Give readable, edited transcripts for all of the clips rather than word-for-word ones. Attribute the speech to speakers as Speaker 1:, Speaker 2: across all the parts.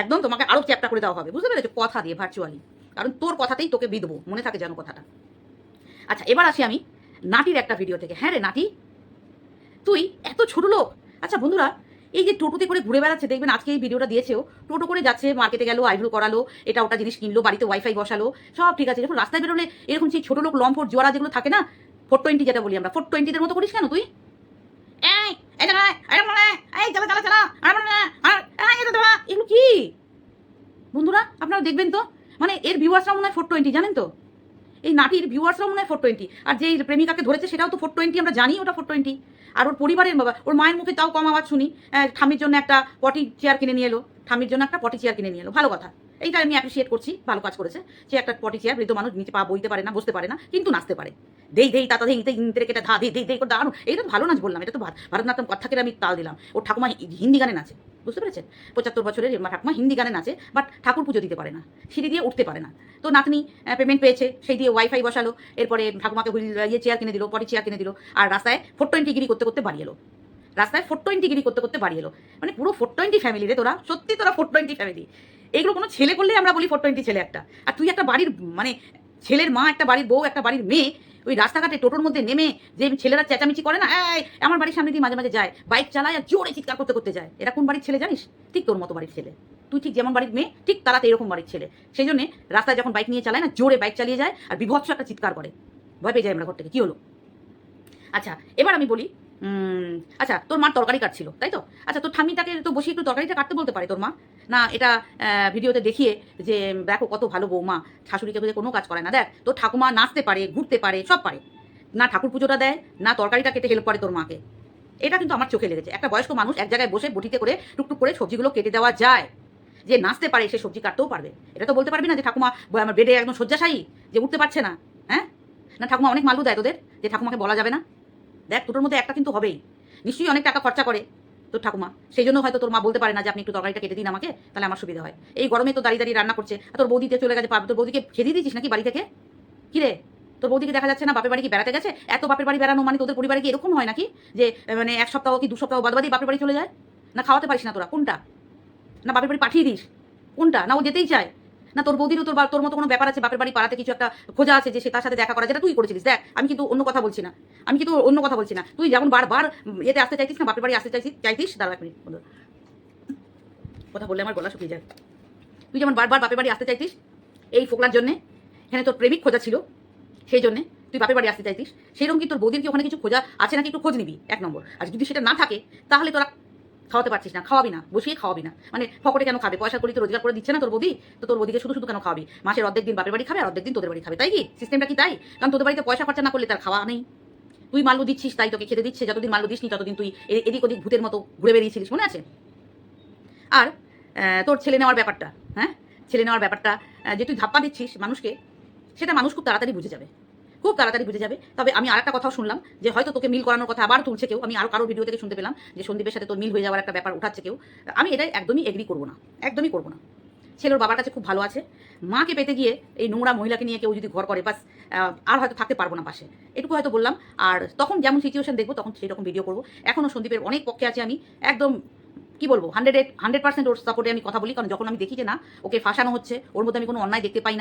Speaker 1: একদম তোমাকে আরও চ্যাপ্টা করে দেওয়া হবে, বুঝতে পেরেছো? কথা দিয়ে ভার্চুয়ালি, কারণ তোর কথাতেই তোকে বিধবো, মনে থাকে যেন কথাটা। আচ্ছা, এবার আসি আমি নাটির একটা ভিডিও থেকে। হ্যাঁ রে নাটি, তুই এত ছোট লোক। আচ্ছা বন্ধুরা, এই যে টোটোতে করে ঘুরে বেড়াচ্ছে, দেখবেন আজকে এই ভিডিওটা দিয়েছেও, টোটো করে যাচ্ছে, মার্কেটে গেল, আইব্রো করালো, এটা ওটা জিনিস কিনলো, বাড়িতে ওয়াইফাই বসালো, সব ঠিক আছে। যখন রাস্তায় বেরোলে এরকম সেই ছোট লোক লম্পট জোয়ারা যেগুলো থাকে না, 420 যেটা বলি আমরা, 420-দের মতো করিস কেন তুই? এই এটা নয়, এটা মনে এই চালা চালা চালা, আর মনে আর এটা তোমা, এগুলো কি বন্ধুরা? আপনারা দেখবেন তো, মানে এর ভিউয়ার্সরা মনে হয় 420, জানেন তো? এই নাটির ভিউয়ার্সরাও মনে হয় 420, আর যেই প্রেমিকাকে ধরেছে সেটাও তো 420, আমরা জানি ওটা 420। আর ওর পরিবারের বাবা, ওর মায়ের মুখে তাও কম আওয়াজ শুনি, ঠাম্মির জন্য একটা পটি চেয়ার কিনে নিয়ে এলো, ঠাম্মির জন্য একটা পটি চেয়ার কিনে নিয়ে এলো, ভালো কথা, এইটা আমি অ্যাপ্রিসিয়েট করছি, ভালো কাজ করেছে। সে একটা পটি চেয়ার, বৃদ্ধ মানুষ, নিচে পা বইতে পারে না, বসতে পারে না, কিন্তু নাচতে পারে, দেই দেই তাতা দেই ইনতে কেটে ধা দেই দেই দেই করে দাঁড়ানো, এটা তো ভালো নাচ বললাম, এটা তো ভারতনাট্যম কথাকে আমি তাল দিলাম। ওর ঠাকুমা হিন্দি গানে নাচে, বুঝতে পেরেছেন? 75 বছরের ঠাকুমা হিন্দি গানে নাচে, বাট ঠাকুর পুজো দিতে পারে না, সিঁড়ি দিয়ে উঠতে পারে না। তো নাতনি পেমেন্ট পেয়েছে, সেই দিয়ে ওয়াইফাই বসালো, এরপরে ঠাকুমাকে চেয়ার কিনে দিল, পটি চেয়ার কিনে দিল, আর রাস্তায় 420 গিরি করতে করতে বাড়ি এলো, রাস্তায় 420 গিরি করতে করতে বাড়ি এলো। মানে পুরো 420 ফ্যামিলি রে তোরা, সত্যি তোরা 420 ফ্যামিলি। এইগুলো কোনো ছেলে করলে আমরা বলি 420 ছেলে একটা, আর তুই একটা বাড়ির মানে ছেলের মা, একটা বাড়ির বউ, একটা বাড়ির মেয়ে, ওই রাস্তাঘাটে টোটোর মধ্যে নেমে যে ছেলেরা চেঁচামেচি করে না, এই আমার বাড়ির সামনে দিয়ে মাঝে মাঝে যায়, বাইক চালায় আর জোরে চিৎকার করতে করতে যায়, এরা কোন বাড়ির ছেলে জানিস? ঠিক তোর মতো বাড়ির ছেলে। তুই ঠিক যেমন বাড়ির মেয়ে, ঠিক তারা তো এরকম বাড়ির ছেলে। সেই জন্য রাস্তায় যখন বাইক নিয়ে চালায় না, জোরে বাইক চালিয়ে যায় আর বিভৎস একটা চিৎকার করে, ভয় পেয়ে যায় আমরা ঘর থেকে, কি হলো? আচ্ছা, এবার আমি বলি, আচ্ছা তোর মার তরকারি কাটছিল, তাই তো? আচ্ছা, তোর ঠাম্মিটাকে তো বসিয়ে একটু তরকারিটা কাটতে বলতে পারে তোর মা? না এটা ভিডিওতে দেখিয়ে যে দেখো কত ভালো বৌমা, শাশুড়িকে বুঝে কোনো কাজ করে না, দেখ তোর ঠাকুমা নাচতে পারে, ঘুরতে পারে, সব পারে, না ঠাকুর পুজোটা দেয়, না তরকারিটা কেটে হেল্প করে তোর মাকে। এটা কিন্তু আমার চোখে লেগেছে। একটা বয়স্ক মানুষ এক জায়গায় বসে বটিতে করে টুকটুক করে সবজিগুলো কেটে দেওয়া যায়, যে নাচতে পারে সে সবজি কাটতেও পারবে। এটা তো বলতে পারবি না যে ঠাকুমা আমার বেডে একদম শয্যাশায়ী, যে উঠতে পারছে না। হ্যাঁ, না ঠাকুমা অনেক মালু দেয় তোদের, যে ঠাকুমাকে বলা যাবে না? দেখ দুটোর মধ্যে একটা কিন্তু হবেই, নিশ্চয়ই অনেক টাকা খরচা করে তোর ঠাকুমা, সেই জন্য হয়তো তোর মা বলতে পারে না যে আপনি একটু তরকারিটা কেটে দিন আমাকে, তাহলে আমার সুবিধা হয়। এই গরমে তো দাঁড়িয়ে দাঁড়িয়ে রান্না করছে, আর তোর বৌদিতে চলে গেছে, তোর বৌদিকে খেদিয়ে দিয়েছিস নাকি বাড়ি থেকে? কি রে, তোর বৌদিকে দেখা যাচ্ছে না? বাপের বাড়ি কি বেড়াতে গেছে? এত বাপের বাড়ি বেড়ানো মানে তোদের পরিবারে কি এরকম হয় নাকি যে মানে এক সপ্তাহ কি 2 সপ্তাহ বাদ বাদই বাপের বাড়ি চলে যায়? না খাওয়াতে পারিস না তোরা, কোনটা? না বাপের বাড়ি পাঠিয়ে দিস, কোনটা? না ও যেতেই চায় না? তোর বৌদিরও তোর মতো কোনো ব্যাপার আছে, বাপের বাড়ি পাড়াতে কিছু একটা খোঁজা আছে যে সে তার সাথে দেখা করা, যেটা তুই করেছিলিস। দেখ আমি কিন্তু অন্য কথা বলছি না, তুই যেমন বারবার এতে আসতে চাইতিস না, বাপের বাড়ি আসতে চাইতিস, দাঁড়া এক মিনিট বন্ধু, কথা বললে আমার গলা শুকিয়ে যায়। তুই যেমন বারবার বাপের বাড়ি আসতে চাইতিস এই ফোকলার জন্যে, এখানে তোর প্রেমিক খোঁজা ছিল, সেই জন্যে তুই বাপের বাড়ি আসতে চাইতিস। সেইরকম কি তোর বৌদির কি ওখানে কিছু খোঁজা আছে নাকি, একটু খোঁজ নিবি 1 নম্বর। আর যদি সেটা না থাকে তাহলে তোরা খাওয়াতে পারছিস না, খাওয়াবি না, বসিয়ে খাওয়াবি না, মানে ফকটে কেন খাবে? পয়সা করি তো রোজগার করে দিচ্ছে না তোর বৌদি, তো তোর বৌদিকে শুধু শুধু কেন খাওয়াবি? মাসের অর্ধেক দিন বাপের বাড়ি খাবে আর অর্ধেক দিন তোদের বাড়ি খাবে, তাই কি? সিস্টেমটা কি তাই? কারণ তোদের বাড়িতে পয়সা খরচা না করলে তার খাওয়া নেই। তুই মাল্লু দিচ্ছিস তাই তোকে খেতে দিচ্ছে, যতদিন মাল্লু দিসনি ততদিন তুই এদিক ওদিক ভূতের মতো ঘুরে বেরিয়েছিলিস, মনে আছে? আর তোর ছেলে নেওয়ার ব্যাপারটা, হ্যাঁ ছেলে নেওয়ার ব্যাপারটা যে তুই ধাপ্পা দিচ্ছিস মানুষকে, সেটা মানুষ খুব তাড়াতাড়ি বুঝে যাবে, খুব তাড়াতাড়ি বুঝে যাবে। তবে আমি আরেকটা কথাও শুনলাম যে হয়তো তোকে মিল করানোর কথা আবার তুলছে কেউ, আমি আরও কারো ভিডিও থেকে শুনতে পেলাম যে সন্দীপের সাথে তোর মিল হয়ে যাওয়ার একটা ব্যাপার উঠাচ্ছে কেউ। আমি এটাই একদমই এগ্রি করবো না, একদমই করবো না। ছেলের বাবার কাছে খুব ভালো আছে, মাকে পেতে গিয়ে এই নোংরা মহিলাকে নিয়ে কেউ যদি ঘর করে বাস, আর হয়তো থাকতে পারবো না পাশে, এটুকু হয়তো বললাম। আর তখন যেমন সিচুয়েশন দেখবো তখন সেই রকম ভিডিও করবো। এখনও সন্দীপের অনেক পক্ষে আছে, আমি একদম কি বলবো 100% ওর সাপোর্টে আমি কথা বলি। কারণ যখন আমি দেখি যে না ওকে ফাঁসানো হচ্ছে, ওর মধ্যে আমি কোনো অন্যায় দেখতে পাই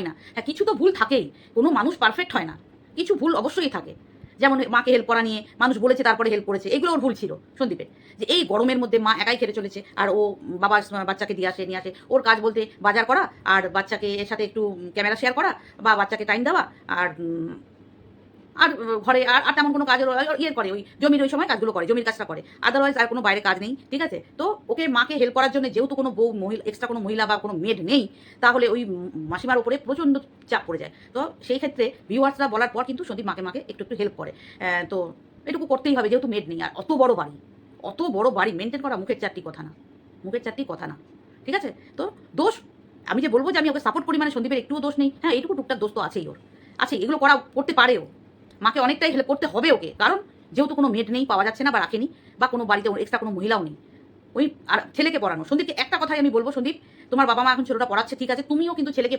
Speaker 1: না। হ্যাঁ কিছু তো ভুল থাকেই, কোনো মানুষ পারফেক্ট হয় না, কিছু ভুল অবশ্যই থাকে। যেমন মাকে হেল্প করা নিয়ে মানুষ বলেছে তারপরে হেল্প করেছে, এগুলো ওর ভুল ছিল সন্দীপের। যে এই গরমের মধ্যে মা একাই খেতে চলেছে আর ও বাচ্চাকে নিয়ে আসে ওর কাজ বলতে বাজার করা, আর বাচ্চাকে এর সাথে একটু ক্যামেরা শেয়ার করা, বা বাচ্চাকে টাইম দেওয়া, আর আর ঘরে আর তেমন কোনো কাজের ইয়ে করে, ওই জমির ওই সময় কাজগুলো করে, জমির কাজটা করে, আদারওয়াইজ আর কোনো বাইরে কাজ নেই, ঠিক আছে? তো ওকে মাকে হেল্প করার জন্য যেহেতু কোনো বউ মহিলা, এক্সট্রা কোনো মহিলা বা কোনো মেড নেই, তাহলে ওই মাসিমার উপরে প্রচণ্ড চাপ পড়ে যায়। তো সেই ক্ষেত্রে ভিউয়ার্সরা বলার পর কিন্তু সন্দীপ মাকে একটু একটু হেল্প করে। তো এটুকু করতেই হবে যেহেতু মেড নেই। আর অত বড় বাড়ি মেনটেন করা মুখের চারটি কথা না, ঠিক আছে? তো দোষ আমি যে বলবো যে আমি ওকে সাপোর্ট করি মানে সন্দীপের একটুও দোষ নেই। হ্যাঁ এইটুকু টুকটাক দোষ তো আছেই ওর, আছে, এগুলো করতে পারেও, মাকে অনেকটাই হেল্প করতে হবে ওকে। কারণ যেহেতু কোনো মেড নেই, পাওয়া যাচ্ছে না বা রাখেনি, বা কোনো বাড়িতে এক্সট্রা কোনো মহিলাও নেই, ওই আর ছেলেকে পড়ানো। সন্দীপকে একটা কথাই আমি বলবো, সন্দীপ তোমার বাবা মা এখন ছেলেটা পড়াচ্ছে ঠিক আছে, তুমিও কিন্তু ছেলেকে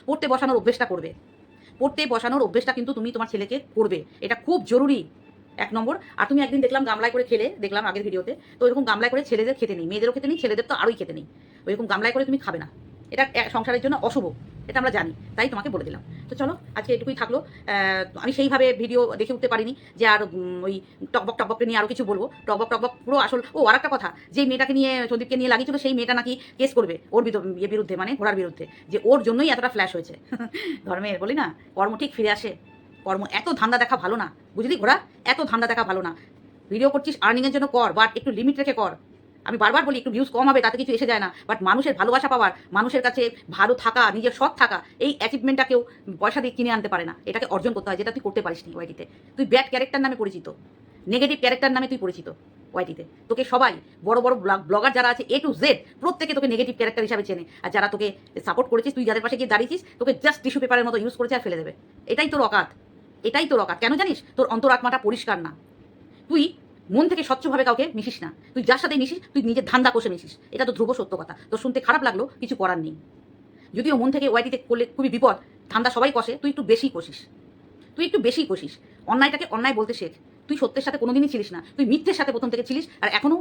Speaker 1: পড়তে বসানোর অভ্যেসটা করবে। পড়তে বসানোর অভ্যেসটা কিন্তু তুমি তোমার ছেলেকে করবে, এটা খুব জরুরি, এক নম্বর। আর তুমি একদিন দেখলাম গামলায় করে খেলে, দেখলাম আগের ভিডিওতে, তো ওইরকম গামলায় করে ছেলেদের খেতে নেই, মেয়েদেরও খেতে নেই, ছেলেদের তো আরোই খেতে নেই। ওইরকম গামলায় করে তুমি খাবে না, এটা সংসারের জন্য অশুভ, এটা আমরা জানি, তাই তোমাকে বলে দিলাম। তো চলো আজকে এটুকুই থাকলো। আমি সেইভাবে ভিডিও দেখে উঠতে পারিনি যে আর ওই টকবক টকবককে নিয়ে আরও কিছু বলবো। টকবক টকবক পুরো আসল। ও আর একটা কথা, যে মেয়েটাকে নিয়ে সন্দীপকে নিয়ে লাগিয়েছিল, সেই মেয়েটা নাকি কেস করবে ওর বিরুদ্ধে, মানে ঘোড়ার বিরুদ্ধে, যে ওর জন্যই এতটা ফ্ল্যাশ হয়েছে। ধর্মের বলি না, কর্ম ঠিক ফিরে আসে। কর্ম, এত ধান্দা দেখা ভালো না, বুঝলি ঘোড়া, এত ধান্দা দেখা ভালো না। ভিডিও করছিস আর্নিংয়ের জন্য কর, বাট একটু লিমিট রেখে কর। আমি বারবার বলি একটু ভিউজ কম হবে, তাতে কিছু এসে যায় না, বাট মানুষের ভালোবাসা পাওয়ার, মানুষের কাছে ভালো থাকা, নিজের সৎ থাকা, এই অ্যাচিভমেন্টটা কেউ পয়সা দিয়ে কিনে আনতে পারে না। এটাকে অর্জন করতে হয়, যেটা তুই করতে পারিস নি ওয়াইটিতে। তুই ব্যাড ক্যারেক্টার নামে পরিচিত, নেগেটিভ ক্যারেক্টার নামে তুই পরিচিত ওয়াইটিতে। তোকে সবাই বড় বড় ব্লগার যারা আছে A to Z প্রত্যেকে তোকে নেগেটিভ ক্যারেক্টার হিসাবে চেনে। আর যারা তোকে সাপোর্ট করেছিস, তুই যাদের পাশে গিয়ে দাঁড়িয়েছিস, তোকে জাস্ট টিস্যু পেপারের মতো ইউজ করেছে আর ফেলে দেবে। এটাই তোর অকাত, এটাই তোর অকাত। কেন জানিস? তোর অন্তরাত্মাটা পরিষ্কার না। তুই মন থেকে স্বচ্ছভাবে কাউকে মিশিস না। তুই যার সাথে মিশিস, তুই নিজের ধান্দা কষে মিশিস। এটা তো ধ্রুব সত্য কথা। তোর শুনতে খারাপ লাগলো, কিছু করার নেই। যদিও মন থেকে ওয়াইটিতে করলে খুবই বিপদ, ধান্দা সবাই কষে, তুই একটু বেশি কষিস, তুই একটু বেশি কষিস। অন্যায়টাকে অন্যায় বলতে শেখ। তুই সত্যের সাথে কোনোদিনই ছিলিস না, তুই মিথ্যের সাথে প্রথম থেকে ছিলিস, আর এখনও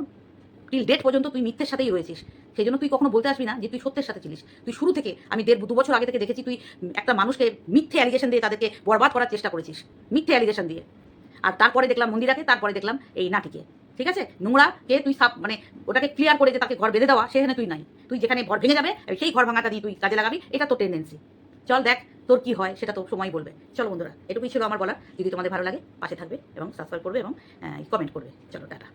Speaker 1: টিল ডেট পর্যন্ত তুই মিথ্যের সাথেই রয়েছিস। সেই জন্য তুই কখনো বলতে আসবি না যে তুই সত্যের সাথে ছিলিস। তুই শুরু থেকে, আমি 1.5-2 বছর আগে থেকে দেখেছি, তুই একটা মানুষকে মিথ্যে অ্যালিগেশন দিয়ে তাদেরকে বরবাদ করার চেষ্টা করেছিস, মিথ্যে অ্যালিগেশন দিয়ে। আর তারপরে দেখলাম মন্দিরাকে, তারপরে দেখলাম এই নাটিকে। ঠিক আছে, নোংরাকে তুই মানে ওটাকে ক্লিয়ার করে যে তাকে ঘর বেঁধে দেওয়া, সেখানে তুই নাই। তুই যেখানে ঘর ভেঙে যাবে, সেই ঘর ভাঙাটা দিয়ে তুই কাজে লাগাবি, এটা তোর টেন্ডেন্সি। চল দেখ তোর কি হয়, সেটা তো সময় বলবে। চলো বন্ধুরা, এটুকুই ছিল আমার বলার। যদি তোমাদের ভালো লাগে পাশে থাকবে এবং সাবস্ক্রাইব করবে এবং কমেন্ট করবে। চলো টাটা।